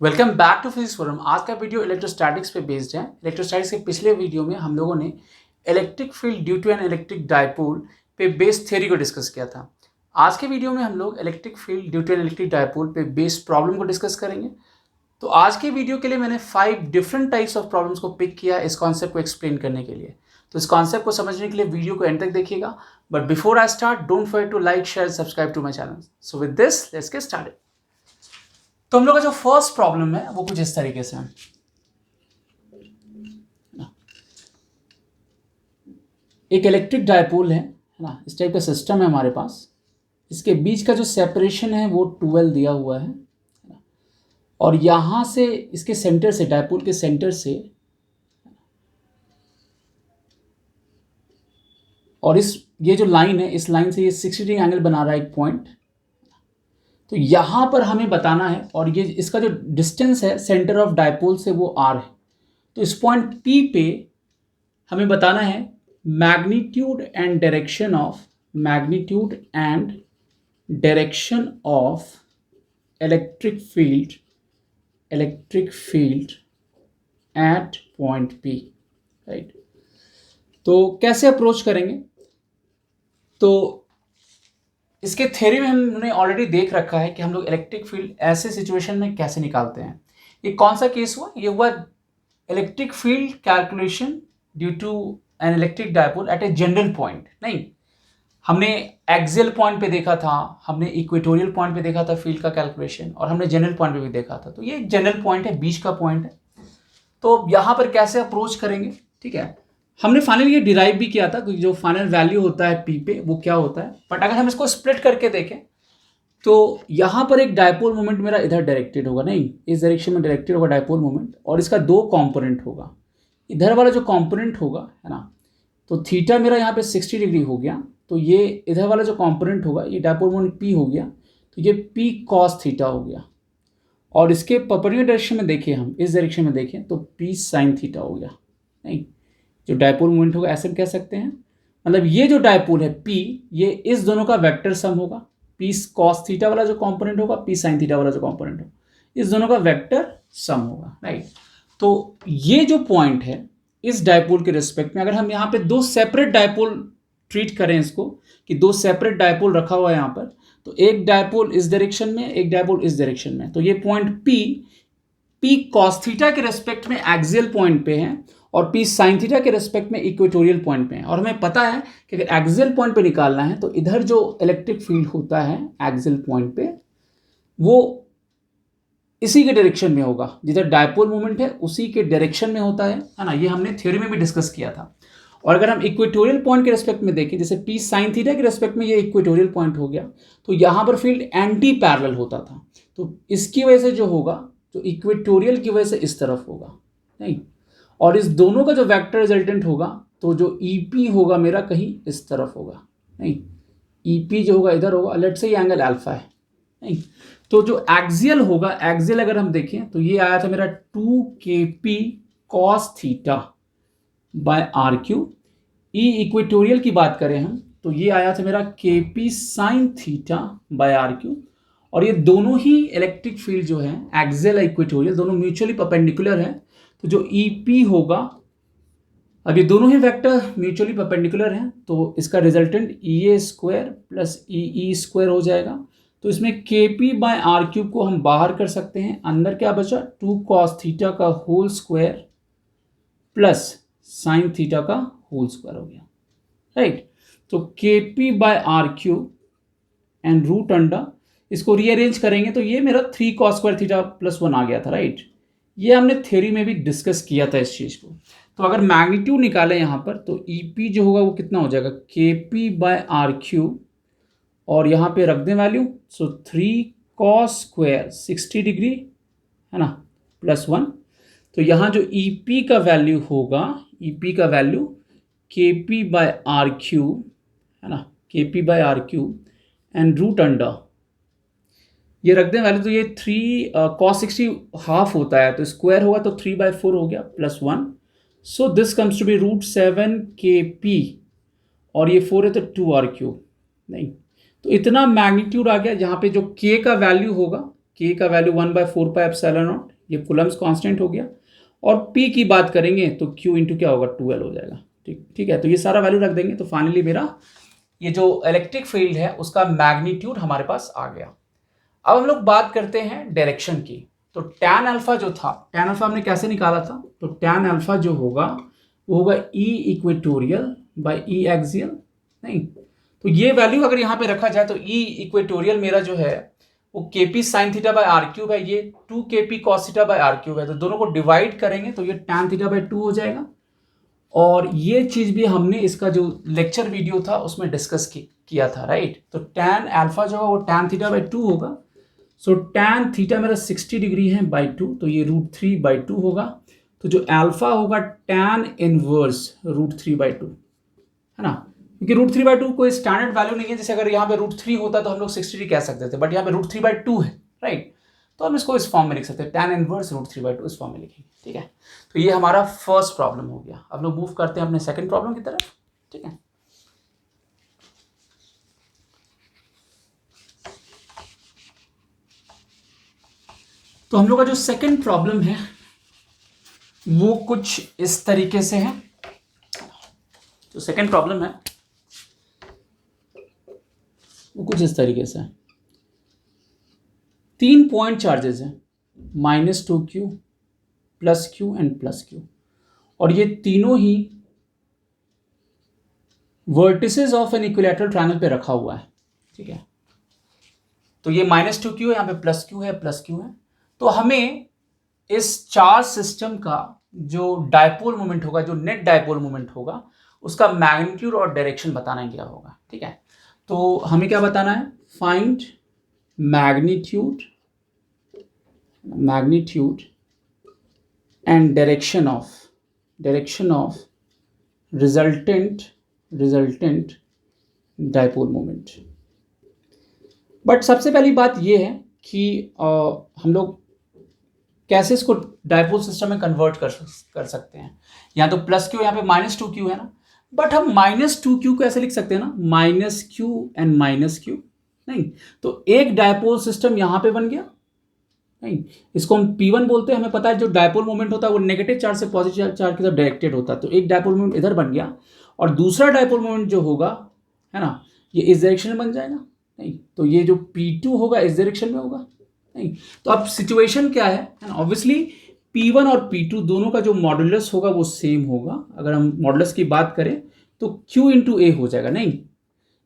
Welcome back to physics forum. आज का video electrostatics पे बेस्ड है। इलेक्ट्रोस्टैटिक्स के पिछले वीडियो में हम लोगों ने electric field due to an electric dipole पे बेस्ड थ्योरी को डिस्कस किया था। आज के वीडियो में हम लोग electric field due to an electric dipole पे बेस्ड प्रॉब्लम को डिस्कस करेंगे। तो आज के वीडियो के लिए मैंने 5 डिफरेंट टाइप्स ऑफ प्रॉब्लम्स को पिक किया इस कॉन्सेप्ट को एक्सप्लेन करने के लिए। तो इस कॉन्सेप्ट को समझने के लिए वीडियो को एंड तक देखिएगा। But before I start, don't forget to like, share, subscribe to my channel. So with this let's get started. तो हम लोग का जो फर्स्ट प्रॉब्लम है वो कुछ इस तरीके से है। एक इलेक्ट्रिक डायपोल है ना, इस टाइप का सिस्टम है हमारे पास। इसके बीच का जो सेपरेशन है वो 12 दिया हुआ है और यहाँ से इसके सेंटर से, डायपोल के सेंटर से, और ये जो लाइन है, इस लाइन से ये 60 डिग्री एंगल बना रहा है एक पॉइंट। तो यहाँ पर हमें बताना है, और ये इसका जो डिस्टेंस है सेंटर ऑफ डायपोल से वो r है। तो इस पॉइंट P पे हमें बताना है magnitude and direction of electric field at point P, right. तो कैसे अप्रोच करेंगे? तो इसके थ्योरी में हमने ऑलरेडी देख रखा है कि हम लोग इलेक्ट्रिक फील्ड ऐसे सिचुएशन में कैसे निकालते हैं। ये कौन सा केस हुआ? ये हुआ electric field calculation due to an electric dipole at a general point. नहीं, हमने एक्सियल पॉइंट पे देखा था, हमने इक्वेटोरियल पॉइंट पे देखा था फील्ड का कैलकुलेशन, और हमने जनरल पॉइंट पे भी देखा था। तो ये जनरल पॉइंट है, बीच का पॉइंट है। तो यहाँ पर कैसे अप्रोच करेंगे? ठीक है, हमने फाइनली ये डिराइव भी किया था, क्योंकि जो फाइनल वैल्यू होता है P पे वो क्या होता है। बट अगर हम इसको स्प्लिट करके देखें तो यहाँ पर एक डायपोल मोमेंट मेरा इधर डायरेक्टेड होगा, नहीं इस डायरेक्शन में डायरेक्टेड होगा डायपोल मोमेंट, और इसका 2 कंपोनेंट होगा। इधर वाला जो कंपोनेंट होगा, है ना, तो थीटा मेरा यहाँ पे 60 डिग्री हो गया। तो ये इधर वाला जो कंपोनेंट होगा, ये डायपोल मोमेंट P हो गया, तो ये P cos थीटा हो गया। और इसके परपेंडिकुलर डायरेक्शन में देखें, हम इस डायरेक्शन में देखें तो P sin थीटा हो गया। नहीं, जो डायपोल मोमेंट होगा ऐसे हम कह सकते हैं, मतलब ये जो डायपोल है P, ये इस दोनों का वेक्टर सम होगा। P cos थीटा वाला जो कंपोनेंट होगा, P sin थीटा वाला जो कंपोनेंट होगा, इस दोनों का वेक्टर सम होगा, राइट। तो ये जो पॉइंट है इस डायपोल के रिस्पेक्ट में, अगर हम यहाँ पे 2 सेपरेट डायपोल ट्रीट करें इसको, कि 2 सेपरेट डायपोल रखा हुआ है यहाँ पर, तो एक डायपोल इस डायरेक्शन में, एक डायपोल इस डायरेक्शन में, तो ये पॉइंट P cos थीटा के रेस्पेक्ट में एक्सियल पॉइंट पे है, और P sin थीटा के रेस्पेक्ट में इक्वेटोरियल पॉइंट पे है। और हमें पता है कि अगर एक्सियल पॉइंट पे निकालना है तो इधर जो इलेक्ट्रिक फील्ड होता है एक्सियल पॉइंट पे, वो इसी के डायरेक्शन में होगा, जिधर डायपोल मोमेंट है उसी के डायरेक्शन में होता है ना। ये हमने थ्योरी में भी डिस्कस किया था। और अगर हम इक्वेटोरियल पॉइंट के रेस्पेक्ट में देखें, जैसे P sin थीटा के रेस्पेक्ट में ये इक्वेटोरियल पॉइंट हो गया, तो यहाँ पर फील्ड एंटी पैरेलल होता था। तो इसकी वजह से जो होगा, जो इक्वेटोरियल की वजह से इस तरफ होगा, नहीं, और इस दोनों का जो वेक्टर रिजल्टेंट होगा, तो जो EP होगा मेरा कहीं इस तरफ होगा, नहीं, EP जो होगा इधर होगा। लेट्स से ये एंगल अल्फा है, नहीं, तो जो एक्सियल होगा, एक्सियल अगर हम देखें तो ये आया था मेरा 2kp cos theta by RQ। Equatorial की बात करें हम तो ये आया था मेरा kp sin theta by RQ। और ये दोनों ही इलेक्ट्रिक फील्ड जो है एक्सियल इक्वेटोरियल, दोनों म्यूचुअली परपेंडिकुलर है। तो जो EP होगा, अब ये दोनों ही वेक्टर म्यूचुअली परपेंडिकुलर हैं, तो इसका resultant EA square plus EE square हो जाएगा। तो इसमें KP बाय RQ को हम बाहर कर सकते हैं, अंदर क्या बचा, 2 cos थीटा का whole square plus sine theta का होल स्क्वायर हो गया, राइट। तो KP by RQ and root under, इसको रीअरेंज करेंगे तो ये मेरा 3 cos स्क्वायर थीटा प्लस 1 आ गया था, राइट। ये हमने थ्योरी में भी डिस्कस किया था इस चीज़ को। तो अगर मैग्नीट्यूड निकालें यहाँ पर तो EP जो होगा वो कितना हो जाएगा, KP बाय RQ, और यहाँ पे रख दें वैल्यू, सो 3 cos स्क्वायर 60 डिग्री, है ना, प्लस 1। तो यहाँ जो EP का वैल्यू होगा, EP का वैल्यू KP बाय RQ, है ना, KP by RQ and root under, ये रख दें वैल्यू, तो ये 3 cos 60 हाफ होता है, तो स्क्वायर होगा तो 3/4 हो गया plus 1। So this comes to be √7 KP, और ये 4 है तो 2 RQ, नहीं, तो इतना मैग्नीट्यूड आ गया। जहाँ पे जो K का वैल्यू होगा, K का वैल्यू 1/4πε0, ये कुलम्स कांस्टेंट हो गया। और P की बात करेंगे तो Q इंटू क्या होगा, 2L हो जाएगा। ठीक है, तो ये सारा वैल्यू रख देंगे तो फाइनली मेरा ये जो इलेक्ट्रिक फील्ड है उसका मैग्नीट्यूड हमारे पास आ गया। अब हम लोग बात करते हैं डायरेक्शन की। तो टैन अल्फा जो था, टैन अल्फा हमने कैसे निकाला था, तो टैन अल्फा जो होगा वो होगा E equatorial by E axial. नहीं, तो ये वैल्यू अगर यहाँ पे रखा जाए तो E इक्वेटोरियल मेरा जो है वो KP sine theta by r cube है, ये 2 KP cos theta by r cube है। तो दोनों को डिवाइड करेंगे तो ये टैन थीटा बाई 2 हो जाएगा। और ये चीज भी हमने इसका जो लेक्चर वीडियो था उसमें डिस्कस किया था, राइट। तो टैन अल्फा जो है वो टैन थीटा बाई 2 होगा। सो टैन थीटा मेरा 60 डिग्री है बाई 2, तो ये √3/2 होगा। तो जो अल्फा होगा टैन इनवर्स √3/2, है ना, क्योंकि √3/2 कोई स्टैंडर्ड वैल्यू नहीं है। जैसे अगर यहाँ पे √3 होता तो हम लोग 60 डिग्री कह सकते थे, बट यहाँ पे √3/2 है, राइट। तो हम इसको इस फॉर्म में लिख सकते हैं, टैन इनवर्स √3/2 इस फॉर्म में लिखेंगे, ठीक है। तो ये हमारा फर्स्ट प्रॉब्लम हो गया। अब लोग मूव करते हैं अपने सेकंड प्रॉब्लम की तरफ, ठीक है। तो हम लोग का जो सेकंड प्रॉब्लम है वो कुछ इस तरीके से है। जो सेकंड प्रॉब्लम है वो कुछ इस तरीके से है। 3 पॉइंट चार्जेस हैं, -2q, +q एंड +q, और ये तीनों ही vertices of an equilateral triangle पे रखा हुआ है, ठीक है। तो ये -2q है, यहाँ पे +q है, +q है। तो हमें इस चार्ज सिस्टम का जो डायपोल मोमेंट होगा, जो नेट डायपोल मोमेंट होगा, उसका मैग्नीट्यूड और डायरेक्शन बताना है क्या होगा, ठीक है। तो हमें क्या बताना है, find magnitude and direction of resultant dipole moment. But सबसे पहली बात ये है कि हम लोग कैसे इसको डायपोल सिस्टम में कन्वर्ट कर सकते हैं। यहाँ तो +q, यहाँ पे -2q है ना, बट हम -2q को ऐसे लिख सकते हैं ना, -q एंड -q। नहीं, तो एक डायपोल सिस्टम यहाँ पे बन गया। नहीं, इसको हम P1 बोलते हैं। हमें पता है जो डायपोल मोमेंट होता है वो नेगेटिव चार्ज से पॉजिटिव चार्ज की तरफ डायरेक्टेड होता है। तो एक डायपोल मोमेंट इधर बन गया, और दूसरा डायपोल मोमेंट जो होगा, है ना, ये इस डायरेक्शन में बन जाएगा। नहीं, तो ये जो P2 होगा इस डायरेक्शन में होगा। नहीं, तो अब सिचुएशन क्या है ना, ऑब्वियसली P1 और P2 दोनों का जो मॉडुलस होगा वो सेम होगा। अगर हम मॉडुलस की बात करें तो Q इंटू ए हो जाएगा। नहीं,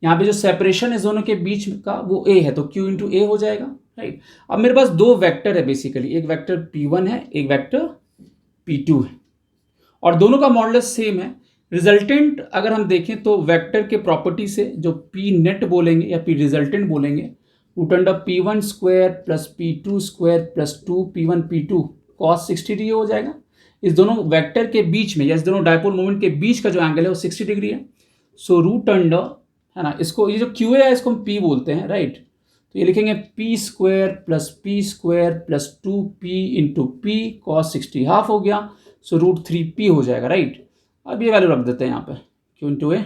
यहाँ पे जो सेपरेशन है दोनों के बीच का वो a है, तो Q इंटू ए हो जाएगा, राइट। अब मेरे पास दो वेक्टर है बेसिकली, एक वेक्टर P1 है, एक वेक्टर P2 है, और दोनों का मॉडुलस सेम है। रिजल्टेंट अगर हम देखें तो वेक्टर के प्रॉपर्टी से जो P नेट बोलेंगे या P रिजल्टेंट बोलेंगे, √P1² + P2² + 2P1 P2 cos 60 degree हो जाएगा। इस दोनों वेक्टर के बीच में या इस दोनों डायपोल मोमेंट के बीच का जो एंगल है वो 60 डिग्री है। सो √, है ना, इसको ये जो QA है इसको हम P बोलते हैं, राइट। तो ये लिखेंगे P² + P² + 2P into P cos 60, half हो गया। सो √3P हो जाएगा, राइट। अब ये वैल्यू रख देते हैं यहाँ पे, Q इंटू ए।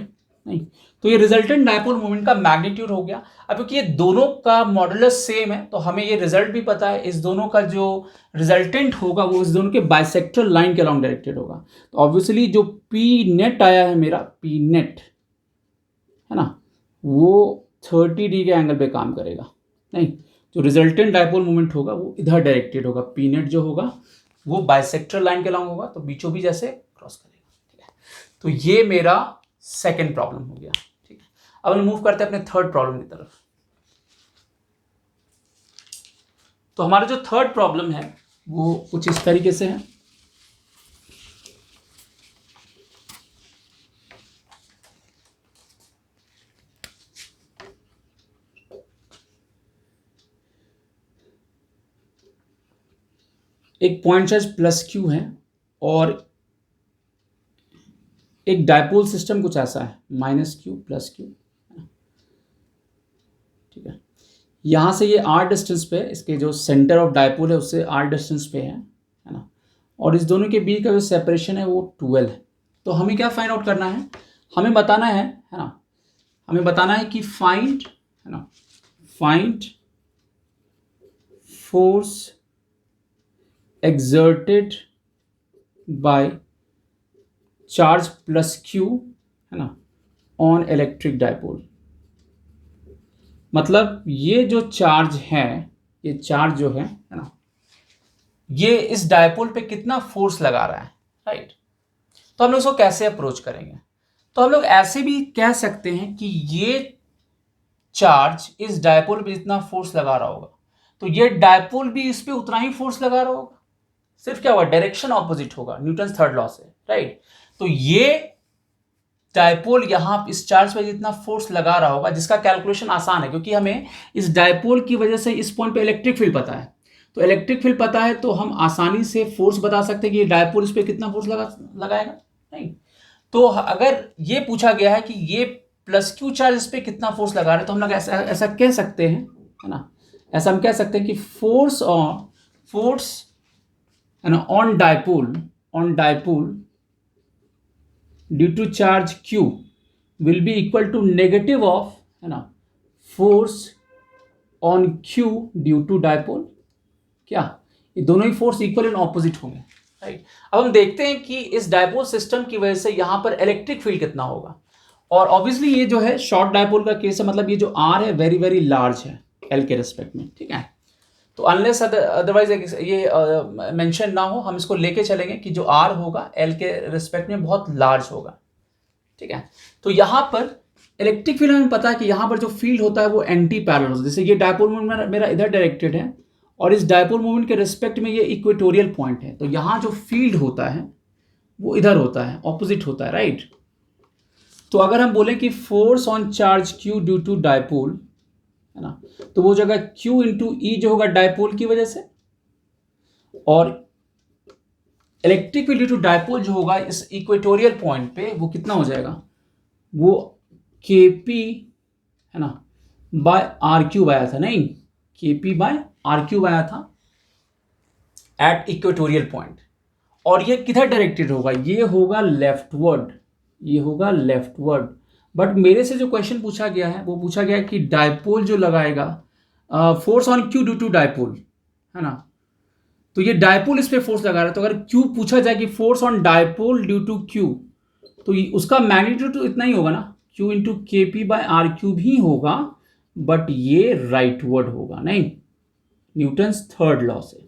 नहीं, तो ये रिजल्टेंट डायपोल मोमेंट का मैग्नीट्यूड हो गया। अब क्योंकि ये दोनों का मॉडुलस सेम है तो हमें ये रिजल्ट भी पता है, इस दोनों का जो रिजल्टेंट होगा वो इस दोनों के बाइसेक्टरल लाइन के अलॉन्ग डायरेक्टेड होगा। तो ऑब्वियसली जो P नेट आया है मेरा, P नेट, है ना, वो 30 डिग्री के एंगल पे काम करेगा। नहीं, जो रिजल्टेंट डायपोल मोमेंट होगा वो इधर डायरेक्टेड होगा। P नेट जो होगा वो बाइसेक्टरल लाइन के अलॉन्ग होगा, तो बीचों बीच ऐसे क्रॉस करेगा, ठीक है। तो ये मेरा सेकेंड प्रॉब्लम हो गया, ठीक है। अब हम मूव करते हैं अपने थर्ड प्रॉब्लम की तरफ। तो हमारा जो थर्ड प्रॉब्लम है वो कुछ इस तरीके से है। एक पॉइंट चार्ज +q है और एक डायपोल सिस्टम कुछ ऐसा है, -q +q, ठीक है। यहाँ से ये r डिस्टेंस पे, इसके जो सेंटर ऑफ डायपोल है उससे r डिस्टेंस पे है ना, और इस दोनों के बीच का जो सेपरेशन है वो 12 है। तो हमें क्या फाइंड आउट करना है, हमें बताना है ना, हमें बताना है कि फाइंड, है ना, find force exerted by charge plus q, है ना, ऑन इलेक्ट्रिक डायपोल। मतलब ये जो चार्ज है, ये चार्ज जो है ना, ये इस डायपोल पे कितना फोर्स लगा रहा है, राइट। तो हम लोग इसको कैसे अप्रोच करेंगे? तो हम लोग ऐसे भी कह सकते हैं कि ये चार्ज इस डायपोल पे जितना फोर्स लगा रहा होगा, तो ये डायपोल भी इस पे उतना ही फोर्स लगा रहा होगा, सिर्फ क्या होगा, डायरेक्शन ऑपोजिट होगा, न्यूटन थर्ड लॉ से, राइट। तो ये डायपोल यहां इस चार्ज पे जितना फोर्स लगा रहा होगा, जिसका कैलकुलेशन आसान है क्योंकि हमें इस डायपोल की वजह से इस पॉइंट पे इलेक्ट्रिक फील्ड पता है। तो इलेक्ट्रिक फील्ड पता है तो हम आसानी से फोर्स बता सकते हैं कि ये डायपोल इस पे कितना फोर्स लगाएगा, नहीं। तो अगर ये पूछा गया है कि ये प्लस क्यू चार्ज इस पे कितना फोर्स लगा रहे हैं, तो हम लोग ऐसा कह सकते हैं, है ना, ऐसा हम कह सकते हैं कि फोर्स है ना on dipole due to charge q will be equal to negative of, है ना, force on q due to dipole. क्या ये दोनों ही फोर्स इक्वल एंड ऑपोजिट होंगे, राइट। अब हम देखते हैं कि इस डायपोल सिस्टम की वजह से यहां पर इलेक्ट्रिक फील्ड कितना होगा। और ऑब्वियसली ये जो है शॉर्ट डायपोल का केस है, मतलब ये जो r है वेरी वेरी लार्ज है l के रिस्पेक्ट में, ठीक है। तो अनलेस अदरवाइज ये मेंशन ना हो, हम इसको लेके चलेंगे कि जो r होगा l के रिस्पेक्ट में बहुत लार्ज होगा, ठीक है। तो यहाँ पर इलेक्ट्रिक फील्ड हमें पता है कि यहाँ पर जो फील्ड होता है वो एंटी पैरेलल होता है। जैसे ये डायपोल मूवमेंट मेरा इधर डायरेक्टेड है और इस डायपोल मूवमेंट के रिस्पेक्ट में ये इक्वेटोरियल पॉइंट है, तो यहाँ जो फील्ड होता है वो इधर होता है, ऑपोजिट होता है, राइट। तो अगर हम बोलें कि force on charge q due to dipole, है ना, तो वो जगह q इंटू ई जो होगा डायपोल की वजह से, और electric field due to dipole जो होगा इस इक्वेटोरियल पॉइंट पे वो कितना हो जाएगा, वो kp, है ना, बाय आर क्यूब आया था, नहीं, kp बाय आर क्यूब आया था एट इक्वेटोरियल पॉइंट। और ये किधर डायरेक्टेड होगा, ये होगा लेफ्टवर्ड, ये होगा लेफ्टवर्ड। बट मेरे से जो क्वेश्चन पूछा गया है वो पूछा गया है कि डायपोल जो लगाएगा force on q due to dipole, है ना, तो ये डायपोल इस पे फोर्स लगा रहा है। तो अगर क्यू पूछा जाए कि force on dipole due to q, तो उसका मैग्नीट्यूड तो इतना ही होगा ना, q into K P by r cube ही होगा, बट ये राइटवर्ड होगा, नहीं, न्यूटन्स थर्ड लॉ से।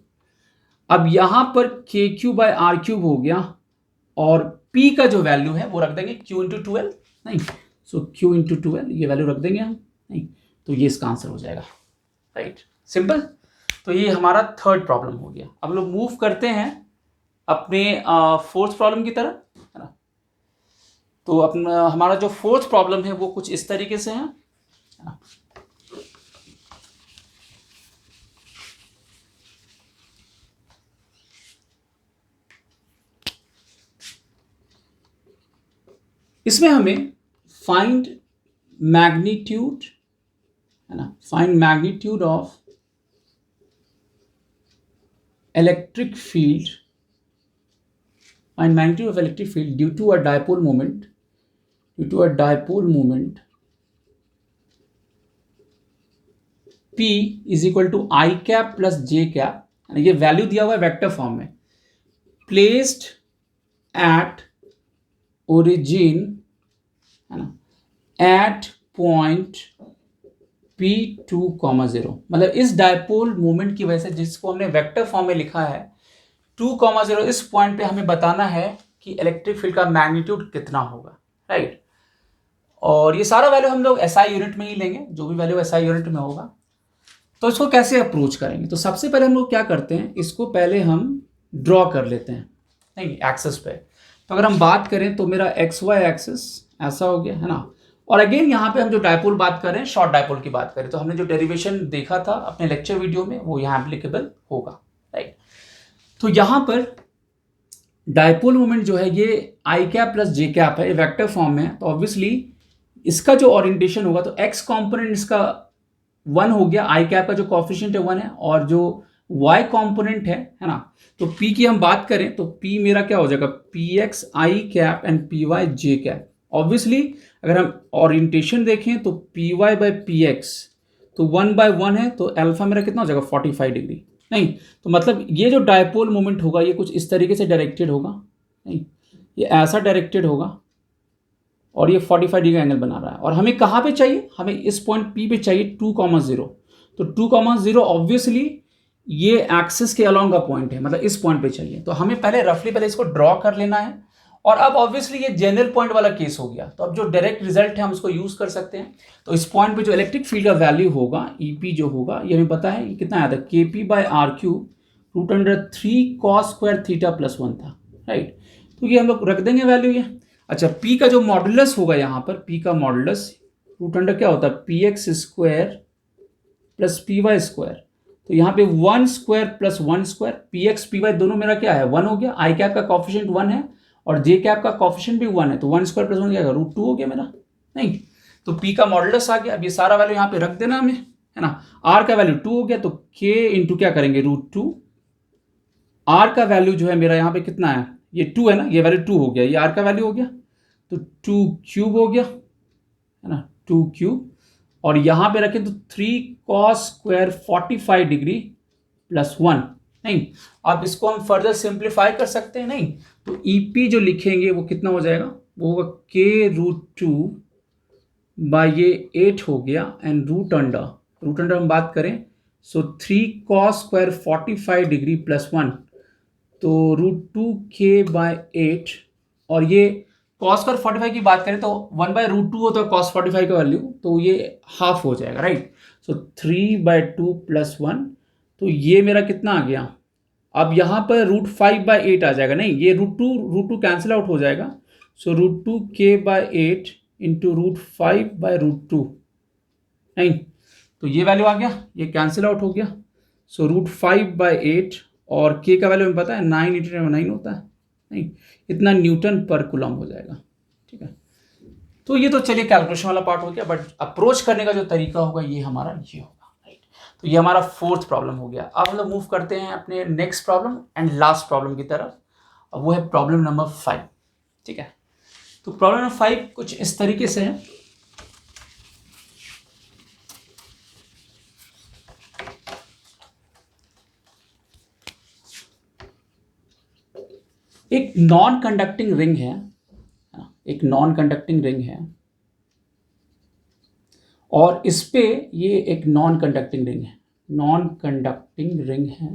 अब यहां पर के क्यू बाय आर क्यूब हो गया और p का जो वैल्यू है वो रख देंगे q इंटू 12, नहीं, सो q इंटू 12 ये वैल्यू रख देंगे हम, नहीं, तो ये इसका आंसर हो जाएगा, राइट, सिंपल। तो ये हमारा थर्ड प्रॉब्लम हो गया। अब लोग मूव करते हैं अपने फोर्थ प्रॉब्लम की तरफ, है ना। तो अपना हमारा जो फोर्थ प्रॉब्लम है वो कुछ इस तरीके से है ना? इसमें हमें फाइंड मैग्नीट्यूड, है ना, find magnitude of electric field, find magnitude of electric field due to a dipole moment, due to a dipole moment P is equal to I cap plus J cap, ये value दिया हुआ है vector form में, placed at origin, है ना, eight point P2, 0, मतलब इस dipole movement की वजह से जिसको हमने वेक्टर फॉर्म में लिखा है 2, 0, इस पॉइंट पे हमें बताना है कि इलेक्ट्रिक फील्ड का मैग्नीट्यूड कितना होगा, राइट। और ये सारा वैल्यू हम लोग SI यूनिट में ही लेंगे, जो भी वैल्यू SI यूनिट में होगा। तो इसको कैसे अप्रोच करेंगे, तो सबसे पहले हम लोग क्या करते हैं, इसको पहले हम ड्रॉ कर लेते हैं, नहीं, एक्सेस पे। तो अगर हम बात करें तो मेरा XY एक्सेस ऐसा हो गया, है ना। और अगेन यहाँ पे हम जो डायपोल बात कर रहे हैं, शॉर्ट डायपोल की बात करें, तो हमने जो डेरिवेशन देखा था अपने लेक्चर वीडियो में वो यहाँ एप्लीकेबल होगा, राइट। तो यहाँ पर डायपोल मोमेंट जो है ये आई कैप प्लस जे कैप है, ये वेक्टर फॉर्म में है, तो ऑब्वियसली इसका जो ओरिएंटेशन होगा तो एक्स कॉम्पोनेंट इसका 1 हो गया, आई कैप का जो कॉफिशिएंट है 1 है, और जो y कॉम्पोनेंट है ना, तो p की हम बात करें तो p मेरा क्या हो जाएगा, px I cap and py j cap. Obviously अगर हम ओरिएंटेशन देखें तो py बाय px तो 1/1 है, तो अल्फा मेरा कितना हो जाएगा 45 डिग्री, नहीं, तो मतलब ये जो डायपोल मोमेंट होगा ये कुछ इस तरीके से डायरेक्टेड होगा, नहीं ये ऐसा डायरेक्टेड होगा और ये 45 डिग्री एंगल बना रहा है। और हमें कहाँ पे चाहिए, हमें इस पॉइंट P पे चाहिए 2,0। तो 2,0 ऑब्वियसली ये एक्सिस के अलोंग का पॉइंट है, मतलब इस पॉइंट पे चाहिए। तो हमें पहले रफली पहले इसको ड्रॉ कर लेना है। और अब ऑब्वियसली ये जनरल पॉइंट वाला केस हो गया, तो अब जो डायरेक्ट रिजल्ट है हम उसको यूज कर सकते हैं। तो इस पॉइंट पे जो इलेक्ट्रिक फील्ड का वैल्यू होगा EP जो होगा, ये हमें पता है ये कितना आया था, KP/R³ √3 cos² θ+1 था, राइट। तो ये हम लोग रख देंगे वैल्यू ये। अच्छा, P का जो मॉडुलस होगा यहाँ पर, P का मॉडुलस √, क्या होता है, PX² + PY²। तो यहाँ पे 1² + 1², PX PY दोनों मेरा क्या है, 1 हो गया। I कैप का कॉफिशिएंट 1 है और J कैप का कॉफिशिएंट भी 1 है, तो 1² + 1 क्या होगा, √2 हो गया मेरा, नहीं। तो P का मॉडुलस आ गया। अब ये सारा वैल्यू यहाँ पे रख देना हमें, है ना। R का वैल्यू 2 हो गया, तो K इंटू क्या करेंगे, √2। R का वैल्यू जो है मेरा यहाँ पे कितना है, ये 2 है ना, ये वैल्यू 2 हो गया, ये R का वैल्यू हो गया, तो 2³ हो गया, है ना, 2³। और यहां पे रखें तो 3 cos² 45 डिग्री +1, नहीं। अब इसको हम फर्दर सिंप्लीफाई कर सकते हैं, नहीं। तो EP जो लिखेंगे वो कितना हो जाएगा, वो होगा K√2/8 हो गया, एंड रूट अंडर हम बात करें, सो 3 cos² 45 डिग्री +1, तो √2K/8। और ये cos² 45 की बात करें तो 1/√2 होता है cos 45 का वैल्यू, तो ये हाफ हो जाएगा, राइट। सो 3/2 + 1, तो ये मेरा कितना आ गया। अब यहाँ पर √5/8 आ जाएगा, नहीं ये √2 कैंसिल आउट हो जाएगा। सो √2K/8 इंटू √5/√2, नहीं। तो ये वैल्यू आ गया, ये कैंसिल आउट हो गया। सो √5/8 और K का वैल्यू हमें पता है 9 × 9 होता है, नहीं, इतना न्यूटन पर कूलम हो जाएगा, ठीक है। तो ये तो चलिए कैलकुलेशन वाला पार्ट हो गया, बट अप्रोच करने का जो तरीका होगा ये हमारा ये होगा, राइट। तो ये हमारा 4th प्रॉब्लम हो गया। अब हम लोग मूव करते हैं अपने next problem and last problem की तरफ, अब वो है प्रॉब्लम नंबर 5, ठीक है। तो प्रॉब्लम नंबर 5 कुछ इस तरीके से है। एक नॉन कंडक्टिंग रिंग है, एक नॉन कंडक्टिंग रिंग है, और इस पे ये एक नॉन कंडक्टिंग रिंग है, नॉन कंडक्टिंग रिंग है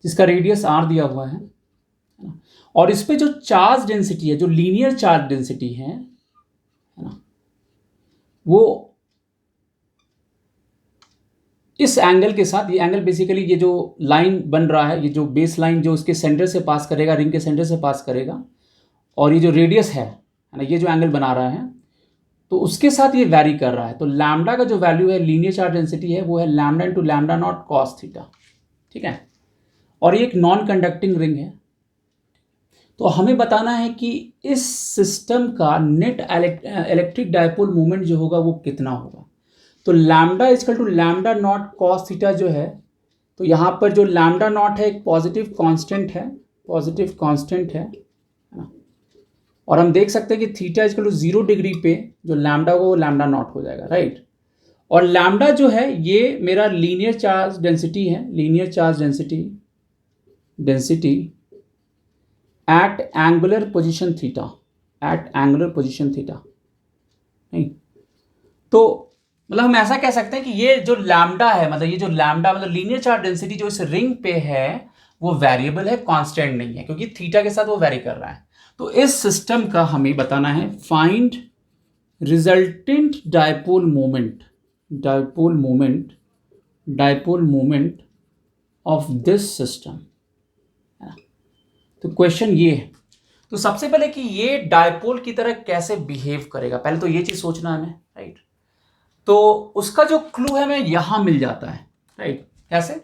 जिसका रेडियस R दिया हुआ है ना। और इस पे जो चार्ज डेंसिटी है, जो लीनियर चार्ज डेंसिटी है ना, वो इस एंगल के साथ, ये एंगल बेसिकली ये जो लाइन बन रहा है, ये जो बेस लाइन जो इसके सेंटर से पास करेगा, रिंग के सेंटर से पास करेगा, और ये जो रेडियस है ना, ये जो एंगल बना रहा है, तो उसके साथ ये वैरी कर रहा है। तो लैम्डा का जो वैल्यू है, लीनियर चार्ज डेंसिटी है, वो है lambda into lambda naught cos θ, ठीक है। और ये एक नॉन कंडक्टिंग रिंग है। तो हमें बताना है कि इस सिस्टम का नेट इलेक्ट्रिक डायपोल मोमेंट जो होगा वो कितना होगा। तो lambda equal to lambda naught cos θ जो है, तो यहाँ पर जो लैम्डा नॉट है एक पॉजिटिव कांस्टेंट है, पॉजिटिव कांस्टेंट है ना। और हम देख सकते हैं कि थीटा इजकल टू 0 डिग्री पे जो लैम्डा होगा वो लैम्डा नॉट हो जाएगा, राइट। और लैम्डा जो है ये मेरा लीनियर चार्ज डेंसिटी है, linear charge density at angular position theta, at angular position theta, नहीं। तो मतलब हम ऐसा कह सकते हैं कि ये जो लैम्डा है, मतलब ये जो लैम्डा मतलब लीनियर चार्ज डेंसिटी जो इस रिंग पे है वो वेरिएबल है, कांस्टेंट नहीं है, क्योंकि थीटा के साथ वो वेरी कर रहा है। तो इस सिस्टम का हमें बताना है find resultant dipole moment, dipole moment, dipole moment of this system. तो क्वेश्चन ये है, तो सबसे पहले कि ये डायपोल की तरह कैसे बिहेव करेगा, पहले तो ये चीज सोचना है हमें, राइट। तो उसका जो क्लू है हमें यहां मिल जाता है, राइट। कैसे,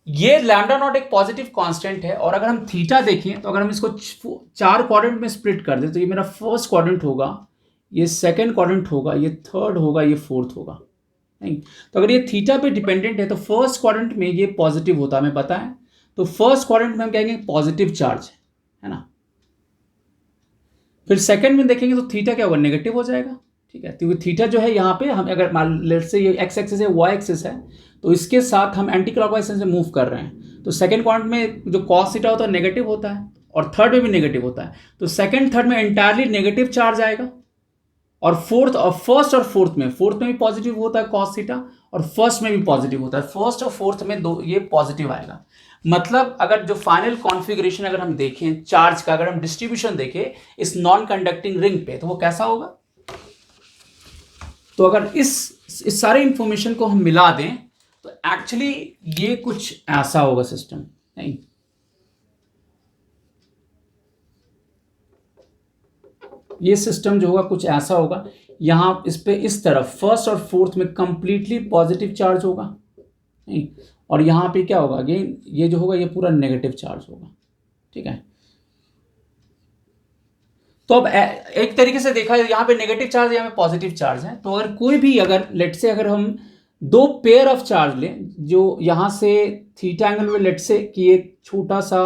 ये लैम्डा नॉट एक पॉजिटिव कांस्टेंट है, और अगर हम थीटा देखें तो अगर हम इसको 4 क्वाड्रेंट में स्प्लिट कर दें तो ये मेरा फर्स्ट क्वाड्रेंट होगा, ये सेकंड क्वाड्रेंट होगा, ये थर्ड होगा, ये फोर्थ होगा, नहीं। तो अगर ये थीटा पे डिपेंडेंट है तो फर्स्ट क्वाड्रेंट में ये पॉजिटिव होता है, हमें पता है। तो फर्स्ट क्वाड्रेंट में हम कहेंगे पॉजिटिव चार्ज है ना। फिर सेकंड में देखेंगे तो थीटा क्या होगा, नेगेटिव हो जाएगा, ठीक है। क्योंकि थीटा जो है यहाँ पे हम अगर मान लेट्स से ये एक्स एक्सिस है, वाई एक्सिस है, तो इसके साथ हम एंटी क्लॉकवाइज से मूव कर रहे हैं। तो सेकंड क्वाड्रेंट में जो कॉस थीटा होता है नेगेटिव होता है और थर्ड में भी नेगेटिव होता है। तो सेकंड थर्ड में एंटायरली नेगेटिव चार्ज आएगा और फर्स्ट और फोर्थ में भी पॉजिटिव होता है कॉस थीटा और फर्स्ट में भी पॉजिटिव होता है। फर्स्ट और फोर्थ में दो ये पॉजिटिव आएगा। मतलब अगर जो फाइनल कॉन्फ़िगरेशन अगर हम देखें चार्ज का, अगर हम डिस्ट्रीब्यूशन देखें इस नॉन कंडक्टिंग रिंग पे, तो वो कैसा होगा? तो अगर इस सारे इंफॉर्मेशन को हम मिला दें तो एक्चुअली ये कुछ ऐसा होगा सिस्टम। नहीं, ये सिस्टम जो होगा कुछ ऐसा होगा। यहां इस पे इस तरफ फर्स्ट और फोर्थ में कंप्लीटली पॉजिटिव चार्ज होगा, नहीं, और यहां पे क्या होगा? अगेन ये जो होगा ये पूरा नेगेटिव चार्ज होगा। ठीक है, तो अब एक तरीके से देखा यहाँ पे नेगेटिव चार्ज यहाँ पे पॉजिटिव चार्ज है। तो अगर कोई भी अगर लेट से अगर हम दो पेयर ऑफ चार्ज लें जो यहाँ से थीटा एंगल में लेट से कि एक छोटा सा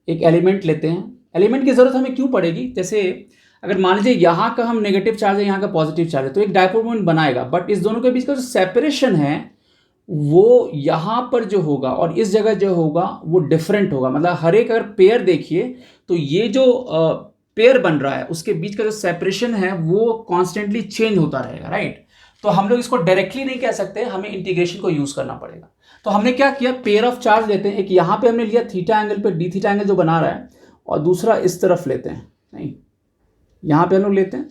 एक एलिमेंट लेते हैं। एलिमेंट की जरूरत हमें क्यों पड़ेगी? जैसे अगर मान लीजिए यहाँ का हम नेगेटिव चार्ज है, यहाँ का पॉजिटिव चार्ज है, तो एक डायपोल मोमेंट बनाएगा, बट इस दोनों के बीच का जो सेपरेशन है वो यहाँ पर जो होगा और इस जगह जो होगा वो डिफरेंट होगा। मतलब हर एक अगर पेयर देखिए तो ये जो पेयर बन रहा है उसके बीच का जो सेपरेशन है वो कॉन्स्टेंटली चेंज होता रहेगा, राइट। तो हम लोग इसको डायरेक्टली नहीं कह सकते, हमें इंटीग्रेशन को यूज करना पड़ेगा। तो हमने क्या किया, पेयर ऑफ चार्ज लेते हैं। एक यहाँ पे हमने लिया थीटा एंगल पे डी थीटा एंगल जो बना रहा है, और दूसरा इस तरफ लेते हैं, नहीं यहाँ पे हम लोग लेते हैं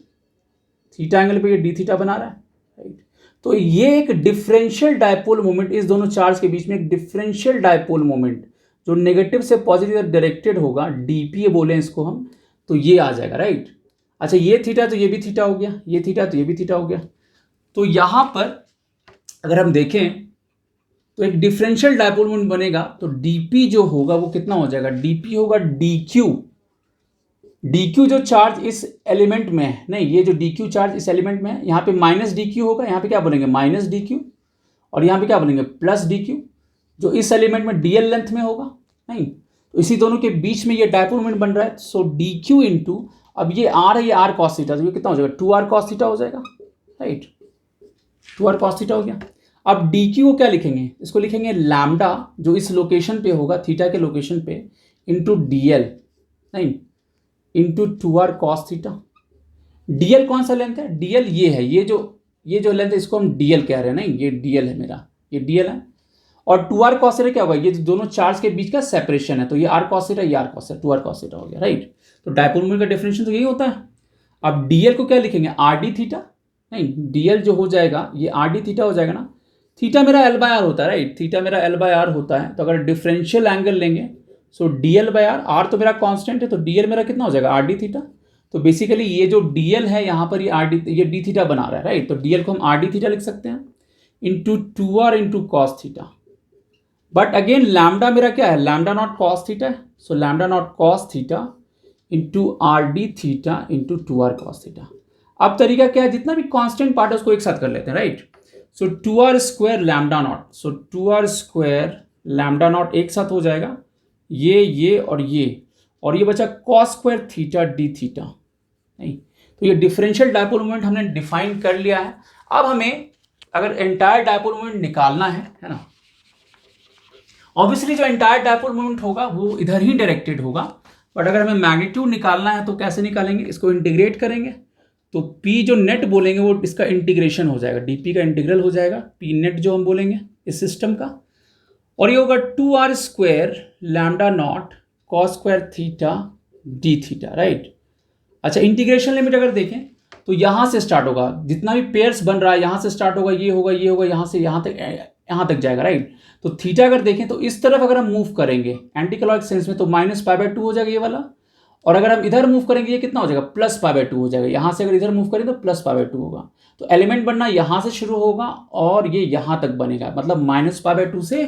थीटा एंगल पे ये डी थीटा बना रहा है, राइट। तो ये एक डिफरेंशियल डायपोल मोमेंट, इस दोनों चार्ज के बीच में एक डिफरेंशियल डायपोल मोमेंट जो नेगेटिव से पॉजिटिव डायरेक्टेड होगा, डीपी बोले इसको हम, तो ये आ जाएगा, राइट। अच्छा ये थीटा तो ये भी थीटा हो गया, ये थीटा तो ये भी थीटा हो गया। तो यहां पर अगर हम देखें तो एक डिफरेंशियल डायपोल मोमेंट बनेगा। तो डीपी जो होगा वो कितना हो जाएगा? डीपी होगा डीक्यू। डीक्यू जो चार्ज इस एलिमेंट में है, नहीं ये जो डीक्यू चार्ज इस एलिमेंट में है, यहाँ पे माइनस डीक्यू होगा, यहाँ पे क्या बोलेंगे माइनस डीक्यू, और यहाँ पे क्या बोलेंगे प्लस डीक्यू, जो इस एलिमेंट में डीएल लेंथ में होगा, नहीं। तो इसी दोनों के बीच में ये डायपोल मोमेंट बन रहा है। सो डीक्यू इंटू, अब ये आर है, ये आर कॉस थीटा, तो ये कितना हो जाएगा? 2r कॉस थीटा हो जाएगा, राइट। 2r कॉस थीटा हो गया। अब डीक्यू को क्या लिखेंगे? इसको लिखेंगे लैम्डा जो इस लोकेशन पे होगा, थीटा के लोकेशन पे, इंटू डीएल, नहीं, into 2r cos theta. DL कौन सा लेंथ है? डीएल ये है, ये जो लेंथ है इसको हम डीएल कह रहे हैं, नहीं ये डीएल है मेरा, ये डीएल है। और 2r कॉस थीटा क्या होगा? ये दोनों चार्ज के बीच का सेपरेशन है, तो ये r कॉस थीटा, ये r cos theta, 2r cos theta हो गया, राइट। तो डायपोल मोमेंट का डेफिनेशन तो यही होता है। अब डीएल को क्या लिखेंगे? आर डी थीटा, नहीं डीएल जो हो जाएगा ये आर डी थीटा हो जाएगा ना। थीटा मेरा एल बाय आर होता है, राइट, थीटा मेरा एल बाय आर होता है। तो अगर डिफरेंशियल एंगल लेंगे so DL by r, r तो मेरा कांस्टेंट है, तो डीएल मेरा कितना हो जाएगा? R D theta. तो बेसिकली ये जो डीएल है यहाँ पर ये आर डी, ये डी थीटा बना रहा है, राइट। तो डीएल को हम आर डी थीटा लिख सकते हैं into 2r into cos theta. But again lambda मेरा क्या है? लैम्डा नॉट कॉस थीटा है। सो lambda not cos theta into R D theta into 2r cos theta. अब तरीका क्या है? जितना भी कांस्टेंट पार्ट है उसको एक साथ कर लेते हैं, राइट। सो 2r स्क्वायर लैम्डा नॉट, सो 2r स्क्वायर लैम्डा नॉट एक साथ हो जाएगा, ये और ये बचा cos square theta D theta, नहीं। तो ये डिफरेंशियल डायपोल मोमेंट हमने डिफाइन कर लिया है। अब हमें अगर एंटायर डायपोल मोमेंट निकालना है ना, ऑब्वियसली जो एंटायर डायपोल मोमेंट होगा वो इधर ही डायरेक्टेड होगा, बट अगर हमें मैग्नीट्यूड निकालना है तो कैसे निकालेंगे? इसको इंटीग्रेट करेंगे, तो P जो नेट बोलेंगे वो इसका इंटीग्रेशन हो जाएगा, डीपी का इंटीग्रल हो जाएगा, P नेट जो हम बोलेंगे इस सिस्टम का, और ये होगा 2r square lambda naught cos square theta D theta, right. अच्छा इंटीग्रेशन लिमिट अगर देखें तो यहाँ से स्टार्ट होगा, जितना भी पेयर्स बन रहा है यहाँ से स्टार्ट होगा, ये होगा यहाँ से यहाँ तक जाएगा, राइट। तो थीटा अगर देखें तो इस तरफ अगर हम मूव करेंगे एंटी क्लॉकवाइज सेंस में तो -π/2 हो जाएगा ये वाला, और अगर हम इधर मूव करेंगे ये कितना हो जाएगा? +π/2 हो जाएगा। यहाँ से अगर इधर मूव करें तो +π/2 होगा। तो एलिमेंट बनना यहाँ से शुरू होगा और ये यहाँ तक बनेगा, मतलब -π/2 से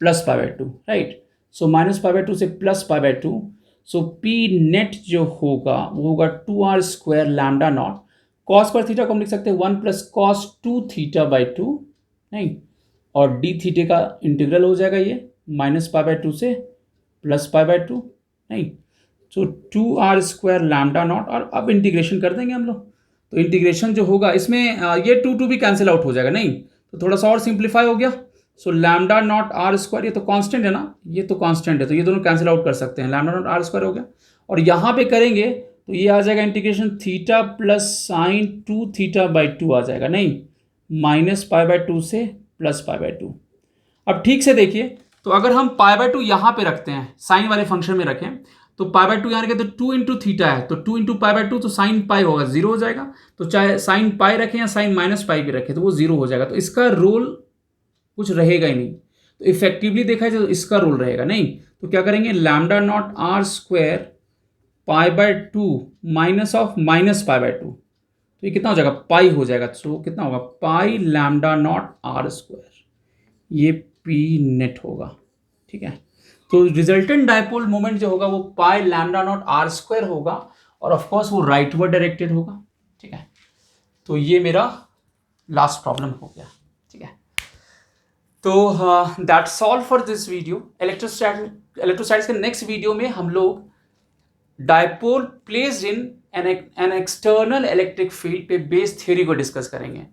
+π/2, राइट। सो -π/2 से +π/2, सो P नेट जो होगा वो होगा 2r square lambda naught cos square theta को हम लिख सकते हैं 1 + cos 2 θ/2, नहीं, और डी थीटे का इंटीग्रल हो जाएगा ये -π/2 से +π/2, नहीं। सो 2r स्क्वायर लैम्डा नॉट, और अब इंटीग्रेशन कर देंगे हम लोग। तो इंटीग्रेशन जो होगा इसमें ये 2 भी कैंसिल आउट हो जाएगा, नहीं, तो थोड़ा सा और सिंप्लीफाई हो गया। So lambda naught r square, ये तो कांस्टेंट है ना, ये तो कांस्टेंट है, तो ये दोनों कैंसिल आउट कर सकते हैं, लैम्डा नॉट आर स्क्वायर हो गया। और यहाँ पे करेंगे तो ये आ जाएगा integration theta plus sign 2 theta by 2 आ जाएगा, नहीं माइनस पाई बाई 2 से प्लस पाई बाई 2। अब ठीक से देखिए, तो अगर हम पाई बाई 2 यहाँ पे रखते हैं, साइन वाले फंक्शन में रखें, तो पाई बाई 2 यहाँ रखें तो 2 इंटू थीटा है, तो 2 इंटू पाई बाई 2, तो साइन पाई होगा, जीरो हो जाएगा। तो चाहे साइन पाई रखें या साइन माइनस पाई भी रखें तो वो जीरो हो जाएगा, तो इसका रोल कुछ रहेगा ही नहीं। तो इफेक्टिवली देखा जाए तो इसका रोल रहेगा नहीं, तो क्या करेंगे, lambda naught r square pi by 2 minus of minus pi by 2, तो ये कितना हो जाएगा, पाई हो जाएगा। तो कितना होगा, पाई लैम्डा नॉट आर स्क्वायर, ये पी नेट होगा, ठीक है। तो रिजल्टेंट डायपोल मोमेंट जो होगा वो पाई लैम्डा नॉट आर स्क्वायर होगा, और ऑफ कोर्स वो राइटवर्ड डायरेक्टेड होगा, ठीक है। तो ये मेरा लास्ट प्रॉब्लम हो गया, ठीक है। तो that's all for this video. Electrostatics के नेक्स्ट वीडियो में हम लोग dipole placed in an external electric field पे बेस्ड थ्योरी को डिस्कस करेंगे।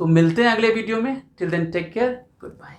तो मिलते हैं अगले वीडियो में, till then take care, good bye.